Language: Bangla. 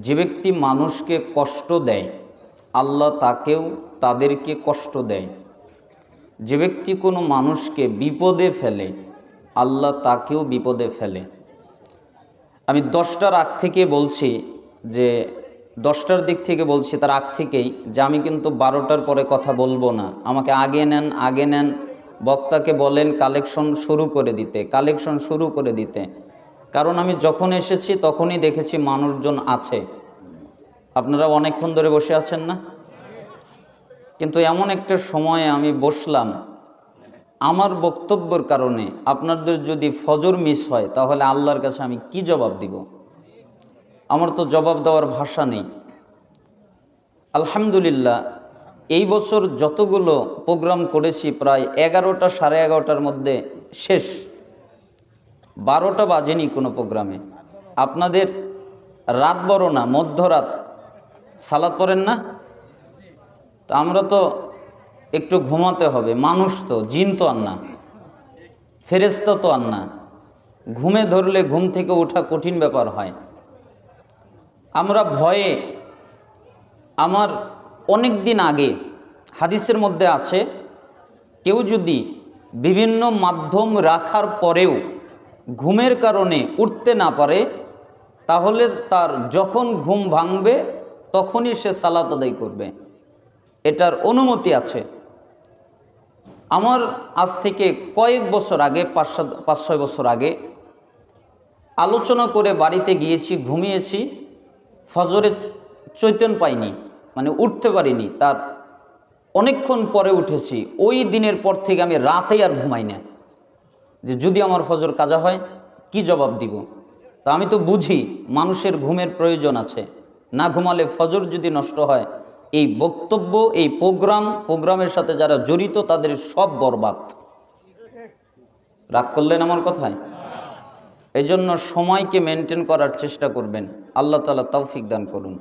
যে ব্যক্তি মানুষকে কষ্ট দেয় আল্লাহ তাদেরকে কষ্ট দেয়। যে ব্যক্তি কোনো মানুষকে বিপদে ফেলে আল্লাহ তাকেও বিপদে ফেলে। আমি 10টার আগ থেকে বলছি, যে 10টার দিক থেকে বলছি, তার আগ থেকেই, যে আমি কিন্তু 12টার পরে কথা বলবো না। আমাকে আগে নেন, বক্তাকে বলেন কালেকশন শুরু করে দিতে। কারণ আমি যখন এসেছি তখনই দেখেছি মানুষজন আছে। আপনারা অনেকক্ষণ ধরে বসে আছেন না? কিন্তু এমন একটা সময়ে আমি বসলাম, আমার বক্তব্যের কারণে আপনাদের যদি ফজর মিস হয় তাহলে আল্লাহর কাছে আমি কি জবাব দিব? আমার তো জবাব দেওয়ার ভাষা নেই। আলহামদুলিল্লাহ, এই বছর যতগুলো প্রোগ্রাম করেছি প্রায় 11টা 11:30টার মধ্যে শেষ। 12টা বাজেনি কোনো প্রোগ্রামে। আপনাদের রাত বড় না, মধ্যরাত সালাত পড়েন না? তা আমরা তো একটু ঘুমাতে হবে। মানুষ তো, জিন তো আর না, ফেরেশতা তো আর না। ঘুমে ধরলে ঘুম থেকে ওঠা কঠিন ব্যাপার হয়। আমরা ভয়ে, আমার অনেক দিন আগে হাদিসের মধ্যে আছে, কেউ যদি বিভিন্ন মাধ্যম রাখার পরেও ঘুমের কারণে উঠতে না পারে, তাহলে তার যখন ঘুম ভাঙবে তখনই সে সালাত আদায় করবে। এটার অনুমতি আছে। আমার আজ থেকে কয়েক বছর আগে, 5-6 বছর আগে আলোচনা করে বাড়িতে গিয়েছি, ঘুমিয়েছি, ফজরে চৈতন্য পাইনি, মানে উঠতে পারিনি। তার অনেকক্ষণ পরে উঠেছি। ওই দিনের পর থেকে আমি রাতেই আর ঘুমাই না, যে যদি আমার ফজর কাজা হয় কি জবাব দিব। তা আমি তো বুঝি মানুষের ঘুমের প্রয়োজন আছে, না ঘুমালে ফজর যদি নষ্ট হয়, এই বক্তব্য, এই প্রোগ্রামের সাথে যারা জড়িত তাদের সব বরবাদ। রাগ করলেন আমার কথায়? এই জন্য সময়কে মেনটেন করার চেষ্টা করবেন। আল্লাহ তাআলা তৌফিক দান করুন।